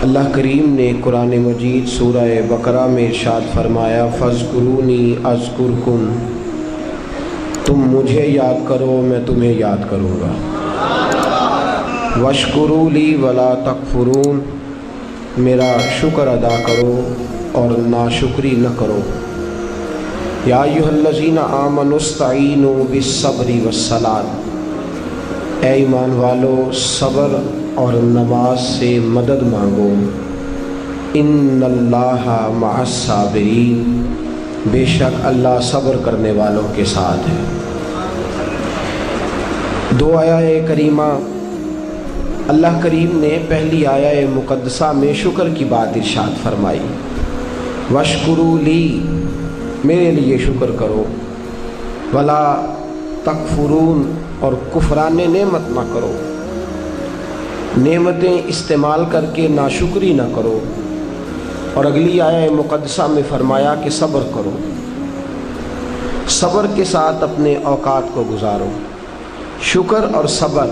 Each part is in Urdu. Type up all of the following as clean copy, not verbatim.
اللہ کریم نے قرآن مجید سورہ بقرہ میں ارشاد فرمایا فاذکرونی اذکرکم، تم مجھے یاد کرو میں تمہیں یاد کروں گا، واشکروا لی ولا تکفرون، میرا شکر ادا کرو اور ناشکری نہ کرو۔ یا ایھا الذین آمنوا استعینوا بالصبر والصلاۃ، اے ایمان والو صبر اور نماز سے مدد مانگو۔ ان اللہ مع الصابرین، بے شک اللہ صبر کرنے والوں کے ساتھ ہے۔ دو آیہ کریمہ اللہ کریم نے پہلی آیہ مقدسہ میں شکر کی بات ارشاد فرمائی، واشکروا لی، میرے لیے شکر کرو، ولا تکفرون، اور کفران نعمت نہ کرو، نعمتیں استعمال کر کے ناشکری نہ کرو۔ اور اگلی آیہ مقدسہ میں فرمایا کہ صبر کرو، صبر کے ساتھ اپنے اوقات کو گزارو۔ شکر اور صبر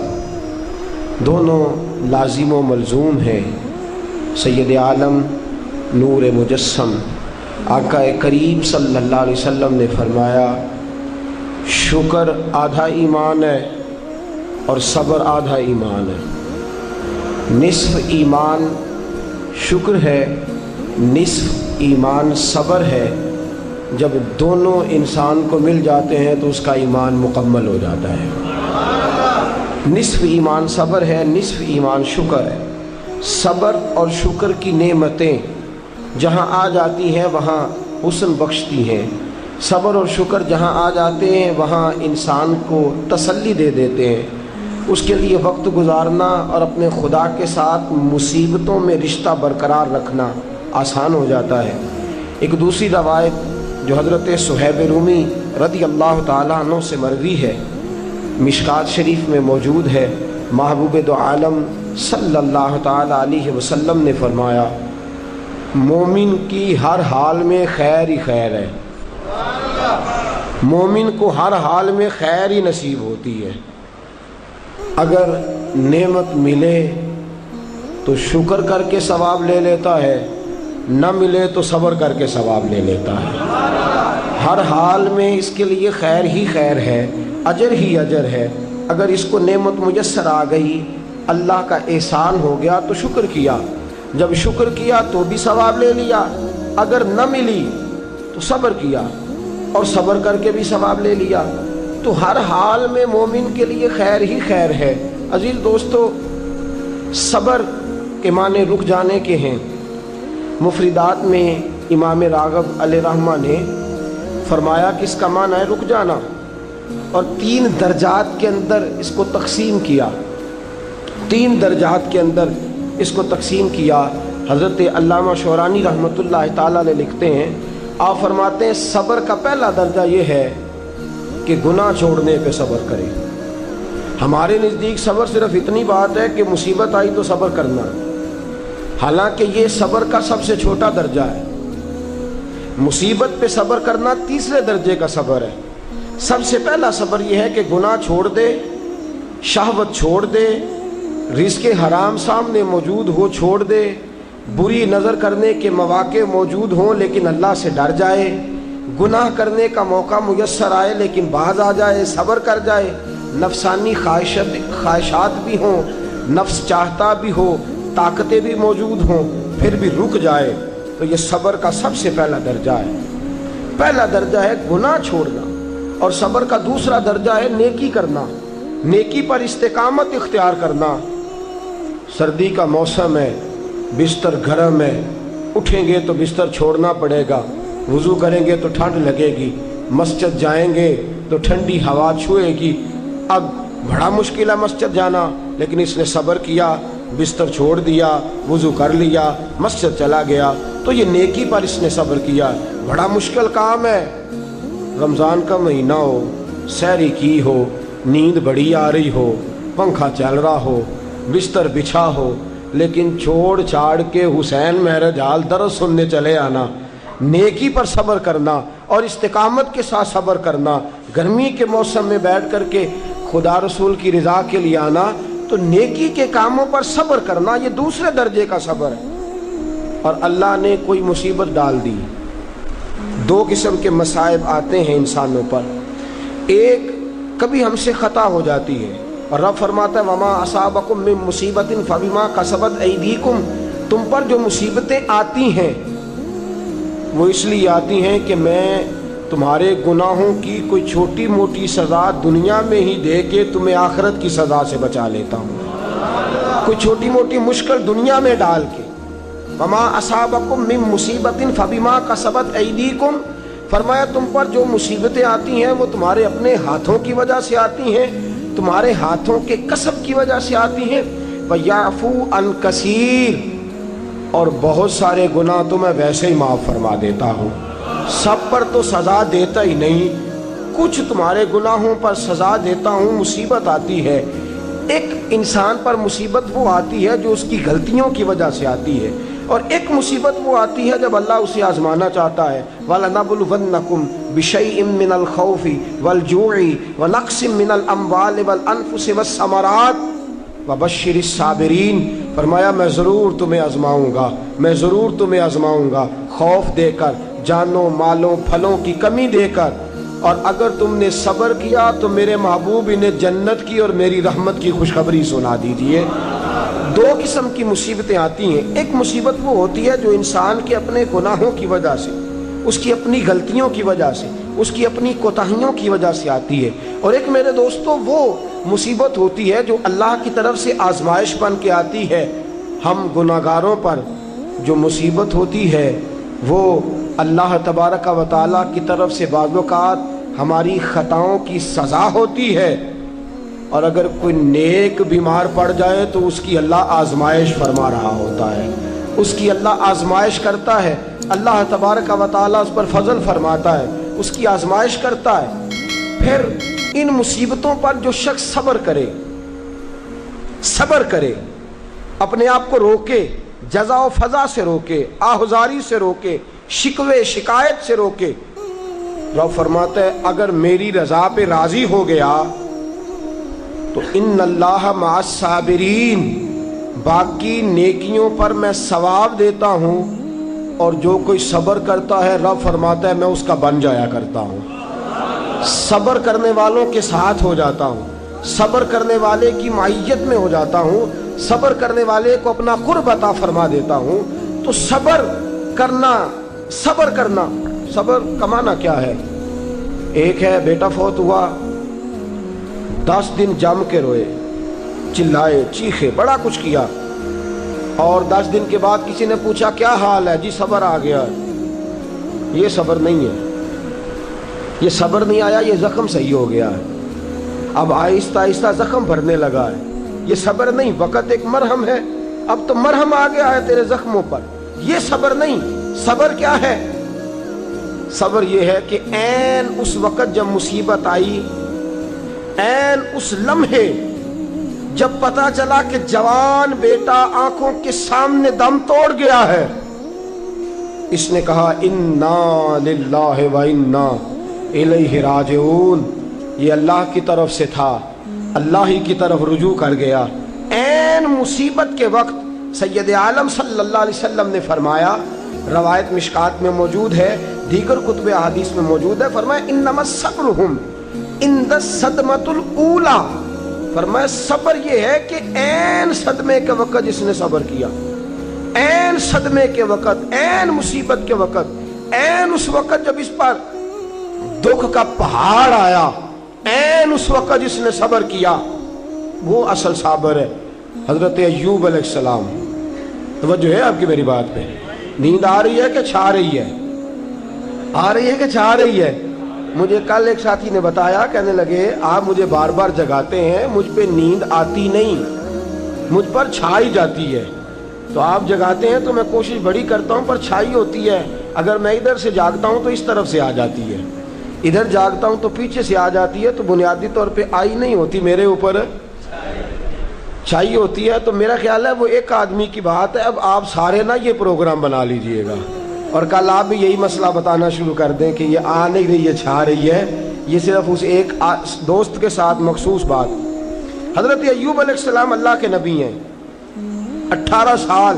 دونوں لازم و ملزوم ہیں۔ سید عالم نور مجسم آقا کریم صلی اللہ علیہ وسلم نے فرمایا شکر آدھا ایمان ہے اور صبر آدھا ایمان ہے۔ نصف ایمان شکر ہے، نصف ایمان صبر ہے۔ جب دونوں انسان کو مل جاتے ہیں تو اس کا ایمان مکمل ہو جاتا ہے۔ نصف ایمان صبر ہے، نصف ایمان شکر ہے۔ صبر اور شکر کی نعمتیں جہاں آ جاتی ہیں وہاں حسن بخشتی ہیں۔ صبر اور شکر جہاں آ جاتے ہیں وہاں انسان کو تسلی دے دیتے ہیں۔ اس کے لیے وقت گزارنا اور اپنے خدا کے ساتھ مصیبتوں میں رشتہ برقرار رکھنا آسان ہو جاتا ہے۔ ایک دوسری روایت جو حضرت صہیب رومی رضی اللہ تعالیٰ عنہ سے مروی ہے، مشکات شریف میں موجود ہے، محبوب دو عالم صلی اللہ تعالیٰ علیہ وسلم نے فرمایا مومن کی ہر حال میں خیر ہی خیر ہے، مومن کو ہر حال میں خیر ہی نصیب ہوتی ہے۔ اگر نعمت ملے تو شکر کر کے ثواب لے لیتا ہے، نہ ملے تو صبر کر کے ثواب لے لیتا ہے۔ ہر حال میں اس کے لیے خیر ہی خیر ہے، اجر ہی اجر ہے۔ اگر اس کو نعمت میسر آ گئی، اللہ کا احسان ہو گیا تو شکر کیا، جب شکر کیا تو بھی ثواب لے لیا، اگر نہ ملی تو صبر کیا اور صبر کر کے بھی ثواب لے لیا۔ تو ہر حال میں مومن کے لیے خیر ہی خیر ہے۔ عزیز دوستو، صبر کے معنی رک جانے کے ہیں۔ مفردات میں امام راغب علیہ رحمہ نے فرمایا کہ اس کا معنی ہے رک جانا، اور 3 درجات کے اندر اس کو تقسیم کیا، 3 درجات کے اندر اس کو تقسیم کیا۔ حضرت علامہ شورانی رحمۃ اللہ تعالیٰ علیہ لکھتے ہیں، آپ فرماتے ہیں صبر کا پہلا درجہ یہ ہے کہ گناہ چھوڑنے پہ صبر کرے۔ ہمارے نزدیک صبر صرف اتنی بات ہے کہ مصیبت آئی تو صبر کرنا، حالانکہ یہ صبر کا سب سے چھوٹا درجہ ہے۔ مصیبت پہ صبر کرنا تیسرے درجے کا صبر ہے۔ سب سے پہلا صبر یہ ہے کہ گناہ چھوڑ دے، شہوت چھوڑ دے، رزق حرام سامنے موجود ہو چھوڑ دے، بری نظر کرنے کے مواقع موجود ہوں لیکن اللہ سے ڈر جائے، گناہ کرنے کا موقع میسر آئے لیکن باز آ جائے، صبر کر جائے، نفسانی خواہشات بھی ہوں، نفس چاہتا بھی ہو، طاقتیں بھی موجود ہوں، پھر بھی رک جائے، تو یہ صبر کا سب سے پہلا درجہ ہے۔ پہلا درجہ ہے گناہ چھوڑنا، اور صبر کا دوسرا درجہ ہے نیکی کرنا، نیکی پر استقامت اختیار کرنا۔ سردی کا موسم ہے، بستر گرم ہے، اٹھیں گے تو بستر چھوڑنا پڑے گا، وضو کریں گے تو ٹھنڈ لگے گی، مسجد جائیں گے تو ٹھنڈی ہوا چھوئے گی۔ اب بڑا مشکل ہے مسجد جانا، لیکن اس نے صبر کیا، بستر چھوڑ دیا، وضو کر لیا، مسجد چلا گیا، تو یہ نیکی پر اس نے صبر کیا۔ بڑا مشکل کام ہے، رمضان کا مہینہ ہو، سحری کی ہو، نیند بڑی آ رہی ہو، پنکھا چل رہا ہو، بستر بچھا ہو، لیکن چھوڑ چھاڑ کے حسین مہرج حال درس سننے چلے آنا، نیکی پر صبر کرنا اور استقامت کے ساتھ صبر کرنا، گرمی کے موسم میں بیٹھ کر کے خدا رسول کی رضا کے لیے آنا، تو نیکی کے کاموں پر صبر کرنا یہ دوسرے درجے کا صبر ہے۔ اور اللہ نے کوئی مصیبت ڈال دی. دو قسم کے مصائب آتے ہیں انسانوں پر. ایک کبھی ہم سے خطا ہو جاتی ہے اور رب فرماتا ہے وما اصابکم من مصیبت فبما کسبت ایدیکم. تم پر جو مصیبتیں آتی ہیں وہ اس لیے آتی ہیں کہ میں تمہارے گناہوں کی کوئی چھوٹی موٹی سزا دنیا میں ہی دے کے تمہیں آخرت کی سزا سے بچا لیتا ہوں. کوئی چھوٹی موٹی مشکل دنیا میں ڈال کے. وما اصابکم من مصیبت فبما کسبت ایدیکم. فرمایا تم پر جو مصیبتیں آتی ہیں وہ تمہارے اپنے ہاتھوں کی وجہ سے آتی ہیں, تمہارے ہاتھوں کے کسب کی وجہ سے آتی ہیں. وَيَعْفُو عَنْ كَثِيرٍ. اور بہت سارے گناہ تو میں ویسے ہی معاف فرما دیتا ہوں. سب پر تو سزا دیتا ہی نہیں, کچھ تمہارے گناہوں پر سزا دیتا ہوں. مصیبت آتی ہے, ایک انسان پر مصیبت وہ آتی ہے جو اس کی غلطیوں کی وجہ سے آتی ہے, اور ایک مصیبت وہ آتی ہے جب اللہ اسے آزمانا چاہتا ہے. وَلَنَبْلُوَنَّكُمْ بِشَيْءٍ مِّنَ الْخَوْفِ وَالْجُوعِ وَنَقْصٍ مِّنَ الْأَمْوَالِ وَالْأَنفُسِ وَالثَّمَرَاتِ وَبَشِّرِ الصَّابِرِينَ. فرمایا میں ضرور تمہیں آزماؤں گا, میں ضرور تمہیں آزماؤں گا, خوف دے کر, جانوں مالوں پھلوں کی کمی دے کر. اور اگر تم نے صبر کیا تو میرے محبوب انہیں جنت کی اور میری رحمت کی خوشخبری سنا دیجیے. دو قسم کی مصیبتیں آتی ہیں. ایک مصیبت وہ ہوتی ہے جو انسان کے اپنے گناہوں کی وجہ سے, اس کی اپنی غلطیوں کی وجہ سے, اس کی اپنی کوتاہیوں کی وجہ سے آتی ہے. اور ایک میرے دوستو وہ مصیبت ہوتی ہے جو اللہ کی طرف سے آزمائش بن کے آتی ہے. ہم گناہگاروں پر جو مصیبت ہوتی ہے وہ اللہ تبارک و تعالیٰ کی طرف سے بعض اوقات ہماری خطاؤں کی سزا ہوتی ہے. اور اگر کوئی نیک بیمار پڑ جائے تو اس کی اللہ آزمائش فرما رہا ہوتا ہے, اس کی اللہ آزمائش کرتا ہے. اللہ تبارک و تعالیٰ اس پر فضل فرماتا ہے, اس کی آزمائش کرتا ہے. پھر ان مصیبتوں پر جو شخص صبر کرے, اپنے آپ کو روکے, جزا و فضا سے روکے, آہذاری سے روکے, شکوے شکایت سے روکے. رب فرماتا ہے اگر میری رضا پہ راضی ہو گیا تو ان اللہ مع الصابرین, باقی نیکیوں پر میں ثواب دیتا ہوں. اور جو کوئی صبر کرتا ہے رب فرماتا ہے میں اس کا بن جایا کرتا ہوں, صبر کرنے والوں کے ساتھ ہو جاتا ہوں, صبر کرنے والے کی معیت میں ہو جاتا ہوں, صبر کرنے والے کو اپنا قرب عطا فرما دیتا ہوں. تو صبر کرنا, صبر کمانا کیا ہے؟ ایک ہے بیٹا فوت ہوا, 10 دن جم کے روئے, چلائے چیخے, بڑا کچھ کیا, اور 10 دن کے بعد کسی نے پوچھا کیا حال ہے؟ جی صبر آ گیا. یہ صبر نہیں ہے, یہ صبر نہیں آیا, یہ زخم صحیح ہو گیا ہے, اب آہستہ آہستہ زخم بھرنے لگا ہے. یہ صبر نہیں, وقت ایک مرہم ہے, اب تو مرہم آ گیا ہے تیرے زخموں پر. یہ صبر نہیں. صبر کیا ہے؟ صبر یہ ہے کہ عین اس وقت جب مصیبت آئی, عین اس لمحے جب پتا چلا کہ جوان بیٹا آنکھوں کے سامنے دم توڑ گیا ہے, اس نے کہا انا للہ و انا الیہ راجعون. یہ اللہ کی طرف سے تھا, اللہ ہی کی طرف رجوع کر گیا. عین مصیبت کے وقت سید عالم صلی اللہ علیہ وسلم نے فرمایا, روایت مشکات میں موجود ہے, دیگر کتب احادیث میں موجود ہے, فرمایا انما صبرہم عند الصدمۃ الاولی. فرمایا صبر یہ ہے کہ عین صدمے کے وقت جس نے صبر کیا, عین صدمے کے وقت, عین مصیبت کے وقت, عین اس وقت جب اس پر دکھ کا پہاڑ آیا, عین اس وقت جس نے صبر کیا, وہ اصل صابر ہے. حضرت ایوب علیہ السلام, توجہ ہے آپ کی میری بات پہ؟ نیند آ رہی ہے کہ چھا رہی ہے؟ آ رہی ہے کہ چھا رہی ہے؟ مجھے کل ایک ساتھی نے بتایا, کہنے لگے آپ مجھے بار بار جگاتے ہیں, مجھ پہ نیند آتی نہیں, مجھ پر چھائی جاتی ہے. تو آپ جگاتے ہیں تو میں کوشش بڑی کرتا ہوں پر چھائی ہوتی ہے. اگر میں ادھر سے جاگتا ہوں تو اس طرف سے آ جاتی ہے, ادھر جاگتا ہوں تو پیچھے سے آ جاتی ہے. تو بنیادی طور پہ آئی نہیں ہوتی, میرے اوپر چھائی ہوتی ہے. تو میرا خیال ہے وہ ایک آدمی کی بات ہے. اب آپ سارے نا یہ پروگرام بنا لیجئے گا, اور کل آپ بھی یہی مسئلہ بتانا شروع کر دیں کہ یہ آ نہیں رہی, یہ چھا رہی ہے. یہ صرف اس ایک دوست کے ساتھ مخصوص بات. حضرت ایوب علیہ السلام اللہ کے نبی ہیں, 18 سال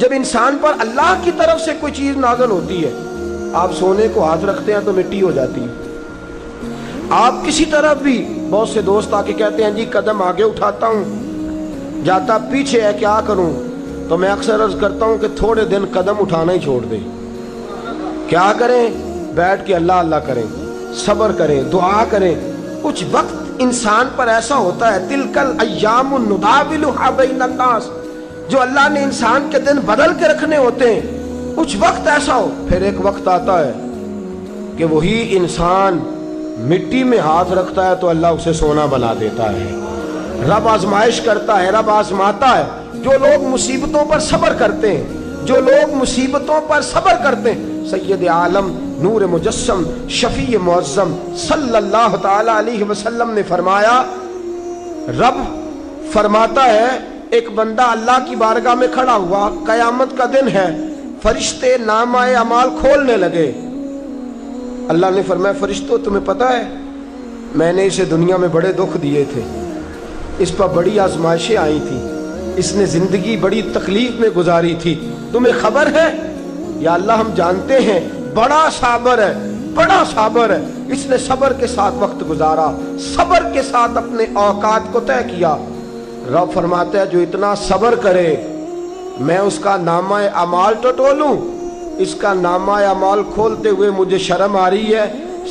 جب انسان پر اللہ کی طرف سے کوئی چیز نازل ہوتی ہے، آپ سونے کو ہاتھ رکھتے ہیں تو مٹی ہو جاتی ہے. آپ کسی طرف بھی، بہت سے دوست آ کے کہتے ہیں جی قدم آگے اٹھاتا ہوں جاتا پیچھے ہے، کیا کروں؟ تو میں اکثر عرض کرتا ہوں کہ تھوڑے دن قدم اٹھانا ہی چھوڑ دیں. کیا کریں؟ بیٹھ کے اللہ اللہ کریں، صبر کریں، دعا کریں. کچھ وقت انسان پر ایسا ہوتا ہے، تلکل ایام نداولھا بین الناس، جو اللہ نے انسان کے دن بدل کے رکھنے ہوتے ہیں. کچھ وقت ایسا ہو، پھر ایک وقت آتا ہے کہ وہی انسان مٹی میں ہاتھ رکھتا ہے تو اللہ اسے سونا بنا دیتا ہے. رب آزمائش کرتا ہے، رب آزماتا ہے. جو لوگ مصیبتوں پر صبر کرتے ہیں، جو لوگ مصیبتوں پر صبر کرتے ہیں، سید عالم نور مجسم شفیع معظم صلی اللہ تعالی علیہ وسلم نے فرمایا، رب فرماتا ہے ایک بندہ اللہ کی بارگاہ میں کھڑا ہوا، قیامت کا دن ہے، فرشتے نامہ اعمال کھولنے لگے. اللہ نے فرمایا فرشتوں تمہیں پتہ ہے میں نے اسے دنیا میں بڑے دکھ دیے تھے، اس پر بڑی آزمائشیں آئی تھیں، اس نے زندگی بڑی تکلیف میں گزاری تھی، تمہیں خبر ہے؟ یا اللہ ہم جانتے ہیں، بڑا صابر ہے، بڑا صابر ہے، اس نے صبر کے ساتھ وقت گزارا، صبر کے ساتھ اپنے اوقات کو طے کیا. رب فرماتا ہے جو اتنا صبر کرے میں اس کا نامہ اعمال ٹٹولوں، اس کا نامہ اعمال کھولتے ہوئے مجھے شرم آ رہی ہے،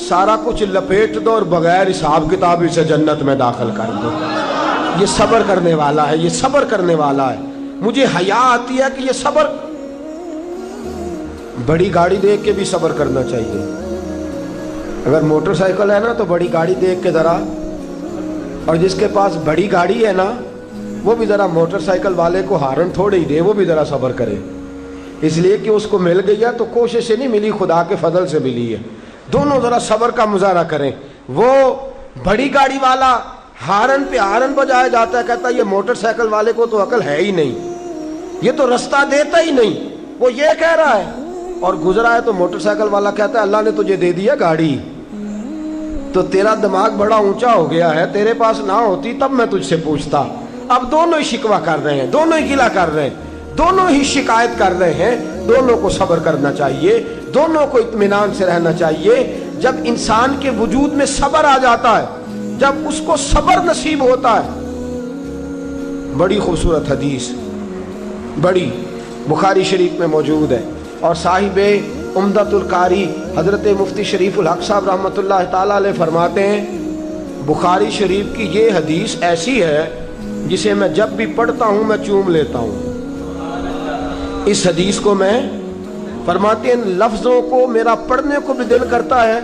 سارا کچھ لپیٹ دو اور بغیر حساب کتاب اسے جنت میں داخل کر دو. یہ صبر کرنے والا ہے، یہ صبر کرنے والا ہے. مجھے حیا آتی ہے کہ یہ صبر. بڑی گاڑی دیکھ کے بھی صبر کرنا چاہیے. اگر موٹر سائیکل ہے نا تو بڑی گاڑی دیکھ کے ذرا، اور جس کے پاس بڑی گاڑی ہے نا وہ بھی ذرا موٹر سائیکل والے کو ہارن تھوڑے ہی دے، وہ بھی ذرا صبر کرے، اس لیے کہ اس کو مل گئی ہے تو کوشش سے نہیں ملی، خدا کے فضل سے ملی ہے. دونوں ذرا صبر کا مظاہرہ کریں. وہ بڑی گاڑی والا ہارن پہ ہارن بجایا جاتا ہے، کہتا ہے یہ موٹر سائیکل والے کو تو عقل ہے ہی نہیں، یہ تو رستہ دیتا ہی نہیں، وہ یہ کہہ رہا ہے. اور گزرا ہے تو موٹر سائیکل والا کہتا ہے اللہ نے تجھے دے دیا گاڑی تو تیرا دماغ بڑا اونچا ہو گیا ہے، تیرے پاس نہ ہوتی تب میں تجھ سے پوچھتا. اب دونوں ہی شکوہ کر رہے ہیں، دونوں ہی گلہ کر رہے ہیں، دونوں ہی شکایت کر رہے ہیں. دونوں کو صبر کرنا چاہیے، دونوں کو اطمینان سے رہنا چاہیے. جب انسان کے وجود میں صبر آ جاتا ہے، جب اس کو صبر نصیب ہوتا ہے. بڑی خوبصورت حدیث، بڑی بخاری شریف میں موجود ہے، اور صاحب عمدۃ القاری حضرت مفتی شریف الحق صاحب رحمۃ اللہ تعالی علیہ فرماتے ہیں بخاری شریف کی یہ حدیث ایسی ہے جسے میں جب بھی پڑھتا ہوں میں چوم لیتا ہوں. اس حدیث کو میں فرماتے ہیں لفظوں کو میرا پڑھنے کو بھی دل کرتا ہے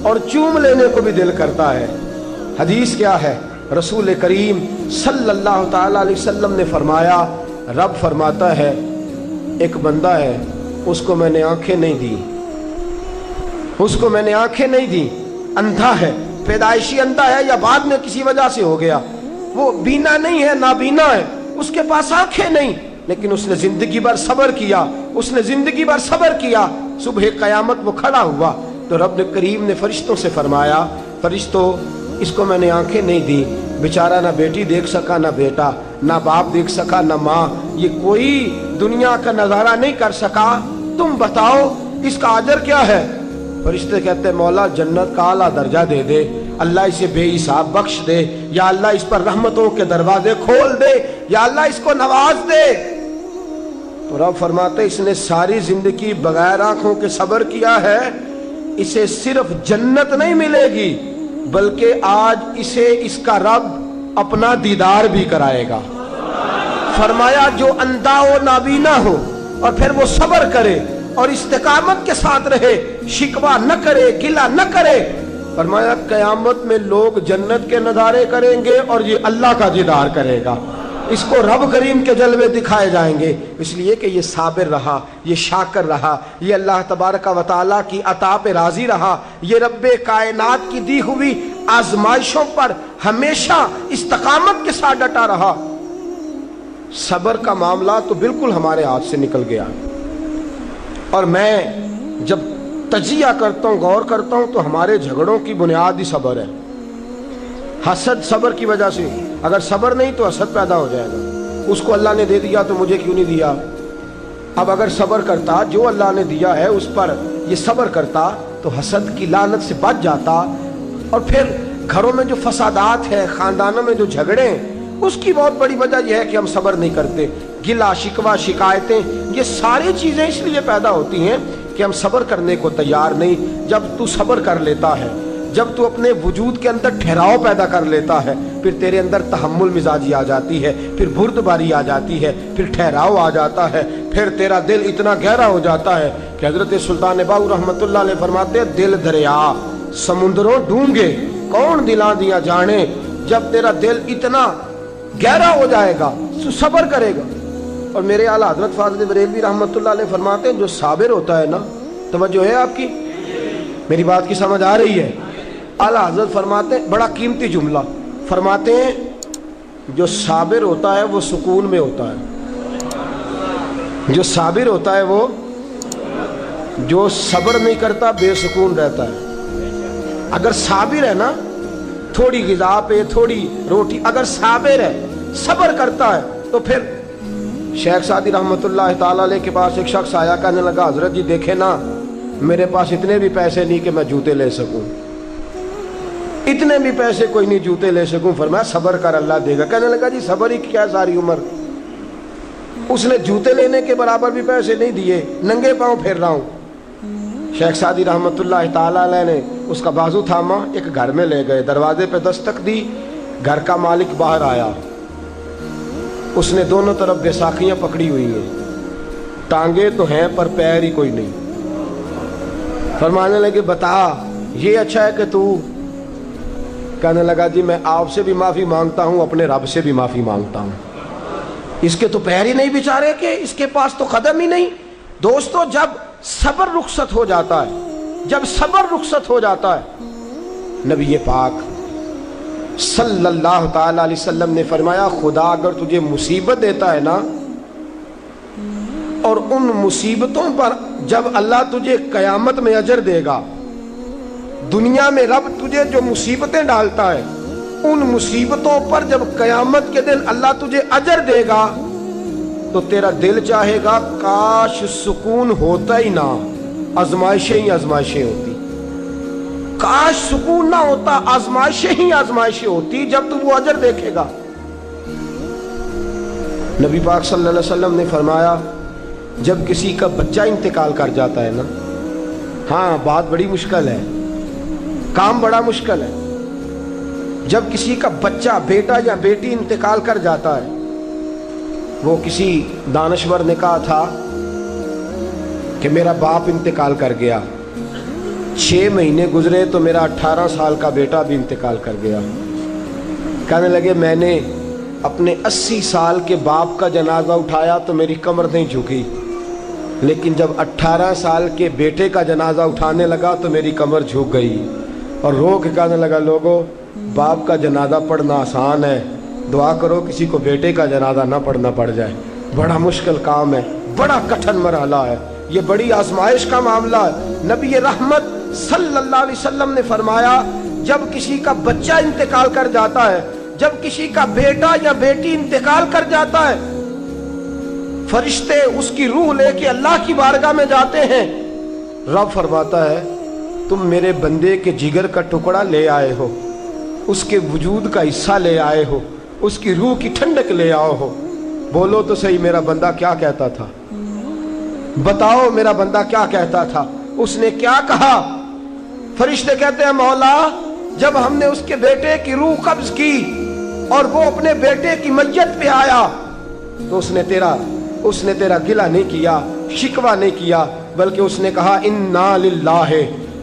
اور چوم لینے کو بھی دل کرتا ہے. حدیث کیا ہے؟ رسول کریم صلی اللہ تعالی علیہ وسلم نے فرمایا، رب فرماتا ہے ایک بندہ ہے اس کو میں نے آنکھیں نہیں دی، اس کو میں نے آنکھیں نہیں دی، اندھا ہے، پیدائشی اندھا ہے یا بعد میں کسی وجہ سے ہو گیا، وہ بینا نہیں ہے، نابینا ہے، اس کے پاس آنکھیں نہیں، لیکن اس نے زندگی بھر صبر کیا، اس نے زندگی بھر صبر کیا. صبح قیامت وہ کھڑا ہوا تو رب کریم نے فرشتوں سے فرمایا فرشتوں اس کو میں نے آنکھیں نہیں دی، بیچارہ نہ بیٹی دیکھ سکا، نہ بیٹا، نہ باپ دیکھ سکا، نہ ماں، یہ کوئی دنیا کا نظارہ نہیں کر سکا، تم بتاؤ اس کا اجر کیا ہے؟ فرشتے کہتے ہیں مولا جنت کا اعلیٰ درجہ دے دے، اللہ اسے بے حساب بخش دے، یا اللہ اس پر رحمتوں کے دروازے کھول دے، یا اللہ اس کو نواز دے. تو رب فرماتے اس نے ساری زندگی بغیر آنکھوں کے صبر کیا ہے، اسے صرف جنت نہیں ملے گی بلکہ آج اسے اس کا رب اپنا دیدار بھی کرائے گا. فرمایا جو اندھا ہو، نابینا ہو، اور پھر وہ صبر کرے اور استقامت کے ساتھ رہے، شکوہ نہ کرے، گلہ نہ کرے، فرمایا قیامت میں لوگ جنت کے نظارے کریں گے اور یہ اللہ کا دیدار کرے گا، اس کو رب کریم کے جلوے دکھائے جائیں گے. اس لیے کہ یہ صابر رہا، یہ شاکر رہا، یہ اللہ تبارک و تعالیٰ کی عطا پہ راضی رہا، یہ رب کائنات کی دی ہوئی آزمائشوں پر ہمیشہ استقامت کے ساتھ ڈٹا رہا. صبر کا معاملہ تو بالکل ہمارے ہاتھ سے نکل گیا. اور میں جب تجزیہ کرتا ہوں، غور کرتا ہوں تو ہمارے جھگڑوں کی بنیاد ہی صبر ہے. حسد صبر کی وجہ سے، اگر صبر نہیں تو حسد پیدا ہو جائے گا. اس کو اللہ نے دے دیا تو مجھے کیوں نہیں دیا، اب اگر صبر کرتا، جو اللہ نے دیا ہے اس پر یہ صبر کرتا تو حسد کی لعنت سے بچ جاتا، اور پھر گھروں میں جو فسادات ہیں، خاندانوں میں جو جھگڑے ہیں، اس کی بہت بڑی وجہ یہ ہے کہ ہم صبر نہیں کرتے۔ گلہ شکوہ شکایتیں، یہ ساری چیزیں اس لیے پیدا ہوتی ہیں کہ ہم صبر کرنے کو تیار نہیں۔ جب تو صبر کر لیتا ہے، جب تو اپنے وجود کے اندر ٹھہراؤ پیدا کر لیتا ہے، پھر تیرے اندر تحمل مزاجی آ جاتی ہے، پھر بردباری آ جاتی ہے، پھر ٹھہراؤ آ جاتا ہے، پھر تیرا دل اتنا گہرا ہو جاتا ہے کہ حضرت سلطان باہو رحمۃ اللہ علیہ فرماتے ہیں، دل دریا سمندروں ڈونگے کون دلاں دیا جانے۔ جب تیرا دل اتنا گہرا ہو جائے گا تو صبر کرے گا۔ اور میرے اعلیٰ حضرت فاضل بریلوی رحمۃ اللہ علیہ فرماتے ہیں، جو صابر ہوتا ہے نا، توجہ ہے آپ کی، میری بات کی سمجھ آ رہی ہے؟ اعلیٰ حضرت فرماتے ہیں، بڑا قیمتی جملہ فرماتے ہیں، جو صابر ہوتا ہے وہ سکون میں ہوتا ہے، جو صابر ہوتا ہے وہ، جو صبر نہیں کرتا بے سکون رہتا ہے۔ اگر صابر ہے نا، تھوڑی غذا پہ تھوڑی روٹی، اگر صابر ہے، صبر کرتا ہے، تو پھر شیخ سعدی رحمۃ اللہ تعالیٰ علیہ کے پاس ایک شخص آیا، کہنے لگا، حضرت جی دیکھیں نا، میرے پاس اتنے بھی پیسے نہیں کہ میں جوتے لے سکوں، اتنے بھی پیسے کوئی نہیں جوتے لے سکوں۔ فرمایا صبر کر، اللہ دے گا۔ کہنے لگا جی صبر ہی کیا ساری عمر، اس نے جوتے لینے کے برابر بھی پیسے نہیں دیے، ننگے پاؤں پھر رہا ہوں۔ شیخ سعدی رحمۃ اللہ تعالیٰ علیہ نے اس کا بازو تھاما، ایک گھر میں لے گئے، دروازے پہ دستک دی، گھر کا مالک باہر آیا، اس نے دونوں طرف بیساکھیاں پکڑی ہوئی ہیں، ٹانگیں تو ہیں پر پیر ہی کوئی نہیں۔ فرمانے لگے بتا یہ اچھا ہے کہ تو، کہنے لگا جی میں آپ سے بھی معافی مانگتا ہوں، اپنے رب سے بھی معافی مانگتا ہوں، اس کے تو پیر ہی نہیں بیچارے کے، اس کے پاس تو قدم ہی نہیں۔ دوستو جب صبر رخصت ہو جاتا ہے، جب صبر رخصت ہو جاتا ہے، نبی پاک صلی اللہ تعالی علیہ وسلم نے فرمایا، خدا اگر تجھے مصیبت دیتا ہے نا، اور ان مصیبتوں پر جب اللہ تجھے قیامت میں اجر دے گا، دنیا میں رب تجھے جو مصیبتیں ڈالتا ہے، ان مصیبتوں پر جب قیامت کے دن اللہ تجھے اجر دے گا تو تیرا دل چاہے گا کاش سکون ہوتا ہی نہ، آزمائشیں ہی آزمائشیں ہوتی، کاش سکون نہ ہوتا، آزمائشیں ہی آزمائشیں ہوتی جب تو وہ اجر دیکھے گا۔ نبی پاک صلی اللہ علیہ وسلم نے فرمایا، جب کسی کا بچہ انتقال کر جاتا ہے نا، ہاں بات بڑی مشکل ہے، کام بڑا مشکل ہے، جب کسی کا بچہ، بیٹا یا بیٹی انتقال کر جاتا ہے، وہ کسی دانشور نے کہا تھا کہ میرا باپ انتقال کر گیا، 6 مہینے گزرے تو میرا 18 سال کا بیٹا بھی انتقال کر گیا۔ کہنے لگے میں نے اپنے 80 سال کے باپ کا جنازہ اٹھایا تو میری کمر نہیں جھکی، لیکن جب 18 سال کے بیٹے کا جنازہ اٹھانے لگا تو میری کمر جھک گئی، اور رو کے کہنے لگا، لوگوں باپ کا جنازہ پڑھنا آسان ہے، دعا کرو کسی کو بیٹے کا جنازہ نہ پڑھنا پڑ جائے، بڑا مشکل کام ہے، بڑا کٹھن مرحلہ ہے، یہ بڑی آزمائش کا معاملہ ہے۔ نبی رحمت صلی اللہ علیہ وسلم نے فرمایا، جب کسی کا بچہ انتقال کر جاتا ہے، جب کسی کا بیٹا یا بیٹی انتقال کر جاتا ہے، فرشتے اس کی روح لے کے اللہ کی بارگاہ میں جاتے ہیں، رب فرماتا ہے تم میرے بندے کے جگر کا ٹکڑا لے آئے ہو، اس کے وجود کا حصہ لے آئے ہو، اس کی روح کی ٹھنڈک لے آؤ ہو، بولو تو صحیح میرا بندہ کیا کہتا تھا، بتاؤ میرا بندہ کیا کہتا تھا، اس نے کیا کہا؟ فرشتے کہتے ہیں مولا جب ہم نے اس کے بیٹے کی روح قبض کی اور وہ اپنے بیٹے کی میت پہ آیا تو اس نے تیرا گلہ نہیں کیا، شکوہ نہیں کیا، بلکہ اس نے کہا انا للہ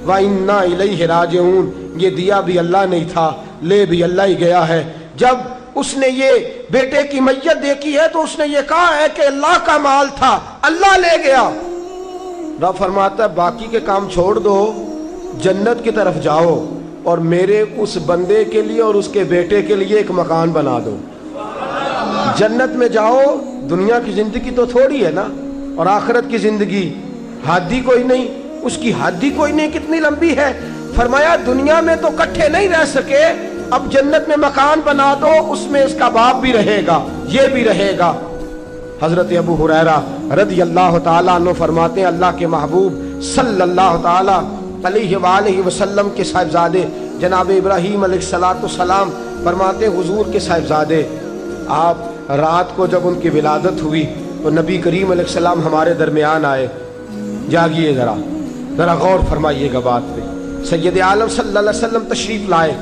و انا الیہ راجعون، یہ دیا بھی اللہ نہیں تھا، لے بھی اللہ ہی گیا ہے۔ جب اس نے یہ بیٹے کی میت دیکھی ہے تو اس نے یہ کہا ہے کہ اللہ کا مال تھا، اللہ لے گیا۔ رب فرماتا ہے باقی کے کام چھوڑ دو، جنت کی طرف جاؤ اور میرے اس بندے کے لیے اور اس کے بیٹے کے لیے ایک مکان بنا دو، جنت میں جاؤ۔ دنیا کی زندگی تو تھوڑی ہے نا، اور آخرت کی زندگی حد ہی کوئی نہیں، اس کی حد ہی کوئی نہیں، کتنی لمبی ہے۔ فرمایا دنیا میں تو کٹھے نہیں رہ سکے، اب جنت میں مکان بنا دو، اس میں اس کا باپ بھی رہے گا، یہ بھی رہے گا۔ حضرت ابو ہریرہ رضی اللہ تعالیٰ عنہ فرماتے ہیں اللہ کے محبوب صلی اللہ تعالیٰ علیہ وآلہ وسلم کے صاحبزادے جناب ابراہیم علیہ السلام فرماتے ہیں حضور کے صاحبزادے آپ رات کو جب ان کی ولادت ہوئی تو نبی کریم علیہ السلام ہمارے درمیان آئے. جاگیے ذرا غور فرمائیے گا بات پہ. سید عالم صلی اللہ علیہ وسلم تشریف لائے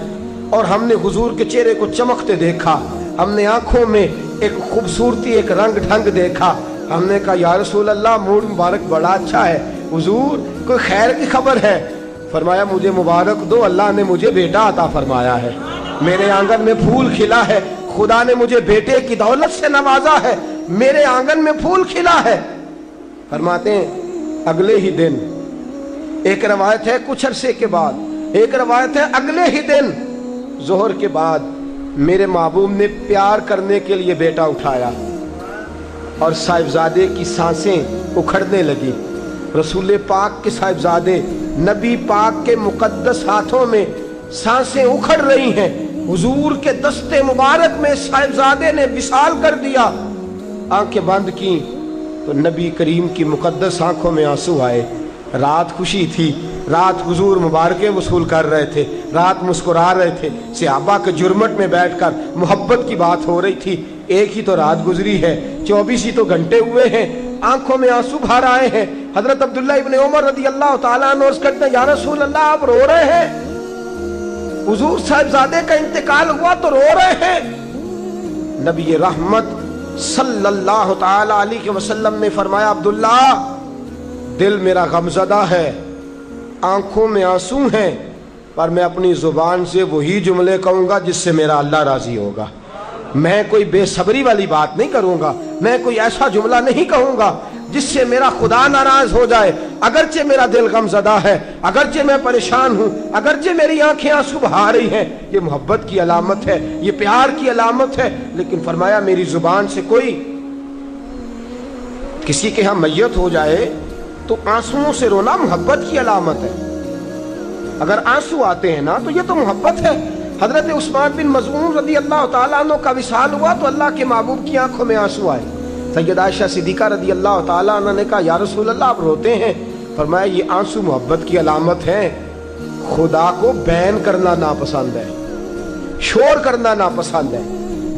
اور ہم نے حضور کے چہرے کو چمکتے دیکھا. ہم نے آنکھوں میں ایک خوبصورتی ایک رنگ ڈھنگ دیکھا. ہم نے کہا یا رسول اللہ موڈ مبارک بڑا اچھا ہے, حضور کوئی خیر کی خبر ہے؟ فرمایا مجھے مبارک دو, اللہ نے مجھے بیٹا عطا فرمایا ہے, میرے آنگن میں پھول کھلا ہے, خدا نے مجھے بیٹے کی دولت سے نوازا ہے, میرے آنگن میں پھول کھلا ہے. فرماتے ہیں اگلے ہی دن, ایک روایت ہے کچھ عرصے کے بعد, ایک روایت ہے اگلے ہی دن ظہر کے بعد میرے محبوب نے پیار کرنے کے لیے بیٹا اٹھایا اور صاحبزادے کی سانسیں اکھڑنے لگی. رسول پاک کے صاحبزادے نبی پاک کے مقدس ہاتھوں میں سانسیں اکھڑ رہی ہیں. حضور کے دستے مبارک میں صاحبزادے نے وصال کر دیا. آنکھیں بند کی تو نبی کریم کی مقدس آنکھوں میں آنسو آئے. رات خوشی تھی, رات حضور مبارکیں وصول کر رہے تھے, رات مسکرا رہے تھے, صحابہ کے جرمٹ میں بیٹھ کر محبت کی بات ہو رہی تھی. ایک ہی تو رات گزری ہے, 24 ہی تو گھنٹے ہوئے ہیں, آنکھوں میں آنسو بھر آئے ہیں. حضرت عبداللہ ابن عمر رضی اللہ تعالیٰ عنہ عرض کرتے ہیں یا رسول اللہ آپ رو رہے ہیں؟ حضور صاحبزادے کا انتقال ہوا تو رو رہے ہیں. نبی رحمت صلی اللہ تعالیٰ علیہ وسلم نے فرمایا عبداللہ دل میرا غمزدہ ہے, آنکھوں میں آنسو ہیں, پر میں اپنی زبان سے وہی جملے کہوں گا جس سے میرا اللہ راضی ہوگا. میں کوئی بے صبری والی بات نہیں کروں گا, میں کوئی ایسا جملہ نہیں کہوں گا جس سے میرا خدا ناراض ہو جائے. اگرچہ میرا دل غمزدہ ہے, اگرچہ میں پریشان ہوں, اگرچہ میری آنکھیں آنسو بہا رہی ہیں, یہ محبت کی علامت ہے, یہ پیار کی علامت ہے, لیکن فرمایا میری زبان سے کوئی کسی کے ہاں میت ہو جائے تو آنسوؤں سے رونا محبت کی علامت ہے. اگر آنسو آتے ہیں نا تو یہ تو محبت ہے. حضرت عثمان بن مظعون رضی اللہ تعالیٰ عنہ کا وصال ہوا تو اللہ کے محبوب کی آنکھوں میں آنسو آئے. سیدہ عائشہ صدیقہ رضی اللہ تعالیٰ عنہ نے کہا یا رسول اللہ آپ روتے ہیں؟ فرمایا یہ آنسو محبت کی علامت ہے. خدا کو بین کرنا ناپسند ہے, شور کرنا ناپسند ہے,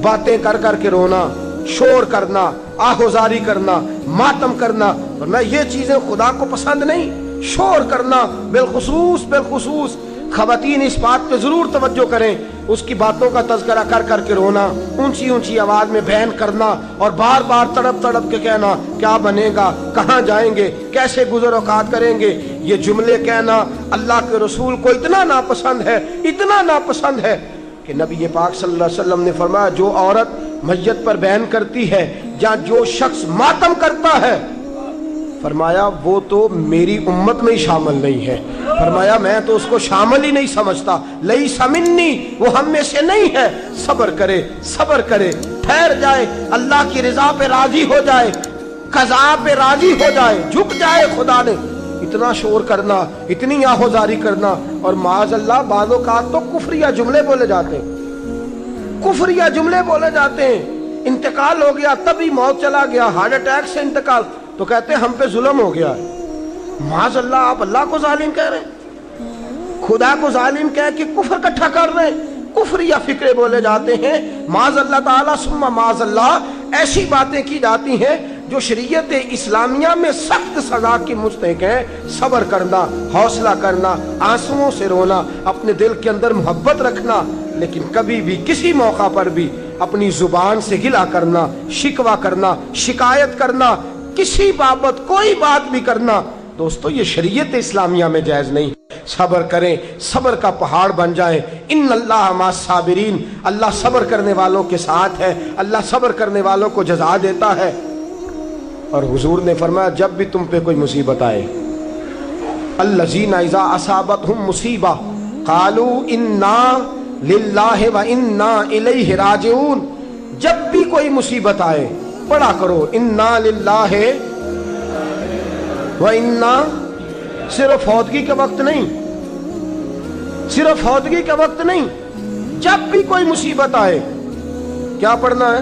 باتیں کر کر کے رونا, شور کرنا, آہوزاری کرنا, ماتم کرنا, فرمایا یہ چیزیں خدا کو پسند نہیں. شور کرنا بالخصوص خواتین اس بات پہ ضرور توجہ کریں, اس کی باتوں کا تذکرہ کر کر کے رونا, اونچی اونچی آواز میں بیان کرنا اور بار بار تڑپ تڑپ کے کہنا کیا بنے گا, کہاں جائیں گے, کیسے گزر اوقات کریں گے, یہ جملے کہنا اللہ کے رسول کو اتنا ناپسند ہے, اتنا ناپسند ہے کہ نبی پاک صلی اللہ علیہ وسلم نے فرمایا جو عورت میت پر بیان کرتی ہے یا جو شخص ماتم کرتا ہے, فرمایا وہ تو میری امت میں ہی شامل نہیں ہے. فرمایا میں تو اس کو شامل ہی نہیں سمجھتا. لیس منی, وہ ہم میں سے نہیں ہے. صبر کرے, ٹھہر جائے, اللہ کی رضا پہ راضی ہو جائے, قضا پہ راضی ہو جائے, جھک جائے خدا نے. اتنا شور کرنا, اتنی آہوزاری کرنا, اور معاذ اللہ بعض اوقات تو کفریہ جملے بولے جاتے ہیں. انتقال ہو گیا, تبھی موت چلا گیا, ہارٹ اٹیک سے انتقال, تو کہتے ہیں ہم پہ ظلم ہو گیا ہے. معاذ اللہ, آپ اللہ کو ظالم کہہ رہے ہیں, خدا کو ظالم کہہ کے کفر اکٹھا کر رہے ہیں. کفریہ فکرے بولے جاتے ہیں. معاذ اللہ تعالیٰ ثم معاذ اللہ, ایسی باتیں کی جاتی ہیں جو شریعت اسلامیہ میں سخت سزا کی مستحق ہیں. صبر کرنا, حوصلہ کرنا, آنسوؤں سے رونا, اپنے دل کے اندر محبت رکھنا, لیکن کبھی بھی کسی موقع پر بھی اپنی زبان سے گلہ کرنا, شکوہ کرنا, شکایت کرنا, کسی بابت کوئی بات بھی کرنا, دوستو یہ شریعت اسلامیہ میں جائز نہیں. صبر کریں, صبر کا پہاڑ بن جائیں. ان اللہ مع الصابرین, اللہ صبر کرنے والوں کے ساتھ ہے, اللہ صبر کرنے والوں کو جزا دیتا ہے. اور حضور نے فرمایا جب بھی تم پہ کوئی مصیبت آئے, الذین اذا اصابتہم مصیبہ قالوا انا للہ و انا الیہ راجعون, جب بھی کوئی مصیبت آئے پڑھا کرو انا للہ و انا, صرف فوتگی کے وقت نہیں, جب بھی کوئی مصیبت آئے کیا پڑھنا ہے؟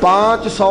500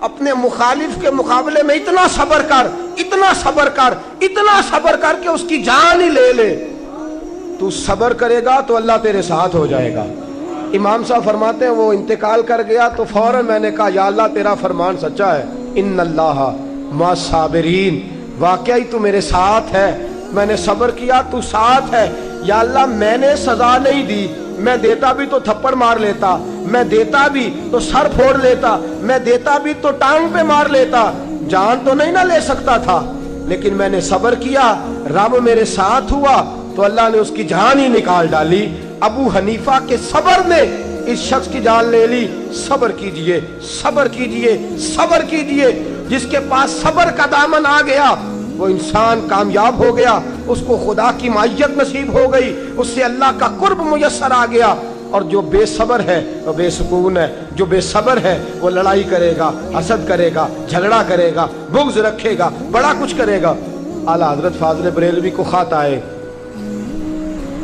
اپنے مخالف کے مقابلے میں اتنا صبر کر، اتنا صبر کر، اتنا صبر کر کہ اس کی جان ہی لے لے۔ تو صبر کرے گا تو اللہ تیرے ساتھ ہو جائے گا۔ امام صاحب فرماتے ہیں وہ انتقال کر گیا تو فوراً میں نے کہا یا اللہ تیرا فرمان سچا ہے، ان اللہ مع الصابرین، واقعی تو میرے ساتھ ہے، میں نے صبر کیا تو ساتھ ہے۔ یا اللہ میں نے سزا نہیں دی، میں دیتا بھی تو تھپڑ مار لیتا، میں دیتا بھی تو سر پھوڑ لیتا، میں دیتا بھی تو ٹانگ پہ مار لیتا، جان تو نہیں نہ لے سکتا تھا، لیکن میں نے صبر کیا، رب میرے ساتھ ہوا تو اللہ نے اس کی جان ہی نکال ڈالی۔ ابو حنیفہ کے صبر نے اس شخص کی جان لے لی۔ صبر کیجئے، صبر کیجئے، صبر کیجئے۔ جس کے پاس صبر کا دامن آ گیا وہ انسان کامیاب ہو گیا، اس کو خدا کی معیت نصیب ہو گئی، اس سے اللہ کا قرب میسر آ گیا۔ اور جو بے صبر ہے وہ بے سکون ہے، جو بے صبر ہے وہ لڑائی کرے گا، حسد کرے گا، جھگڑا کرے گا، بغض رکھے گا، بڑا کچھ کرے گا۔ اعلیٰ حضرت فاضل بریلوی کو خط آئے،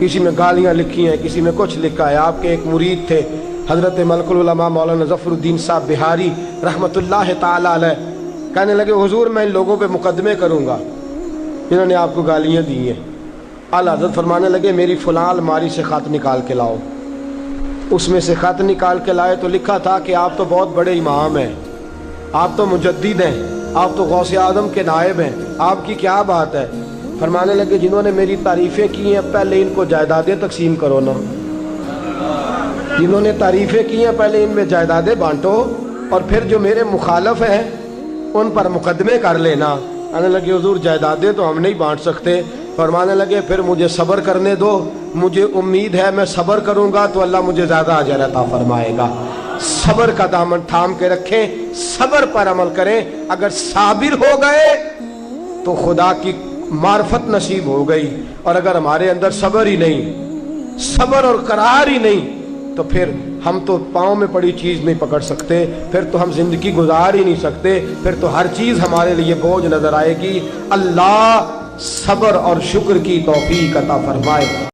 کسی میں گالیاں لکھی ہیں، کسی میں کچھ لکھا ہے۔ آپ کے ایک مرید تھے حضرت ملک العلماء مولانا ظفر الدین صاحب بہاری رحمۃ اللہ تعالی علیہ، کہنے لگے حضور میں ان لوگوں پہ مقدمے کروں گا جنہوں نے آپ کو گالیاں دی ہیں۔ اعلیٰ حضرت فرمانے لگے میری فلاں الماری سے خط نکال کے لاؤ۔ اس میں سے خط نکال کے لائے تو لکھا تھا کہ آپ تو بہت بڑے امام ہیں، آپ تو مجدد ہیں، آپ تو غوث اعظم کے نائب ہیں، آپ کی کیا بات ہے؟ فرمانے لگے جنہوں نے میری تعریفیں کی ہیں پہلے ان کو جائیدادیں تقسیم کرو نا، جنہوں نے تعریفیں کی ہیں پہلے ان میں جائیدادیں بانٹو، اور پھر جو میرے مخالف ہیں ان پر مقدمے کر لینا۔ کہنے لگے حضور جائیدادیں تو ہم نہیں بانٹ سکتے۔ فرمانے لگے پھر مجھے صبر کرنے دو، مجھے امید ہے میں صبر کروں گا تو اللہ مجھے زیادہ اجر عطا فرمائے گا۔ صبر کا دامن تھام کے رکھیں، صبر پر عمل کریں۔ اگر صابر ہو گئے تو خدا کی معرفت نصیب ہو گئی، اور اگر ہمارے اندر صبر ہی نہیں، صبر اور قرار ہی نہیں، تو پھر ہم تو پاؤں میں پڑی چیز نہیں پکڑ سکتے، پھر تو ہم زندگی گزار ہی نہیں سکتے، پھر تو ہر چیز ہمارے لیے بوجھ نظر آئے گی۔ اللہ صبر اور شکر کی توفیق عطا فرمائے۔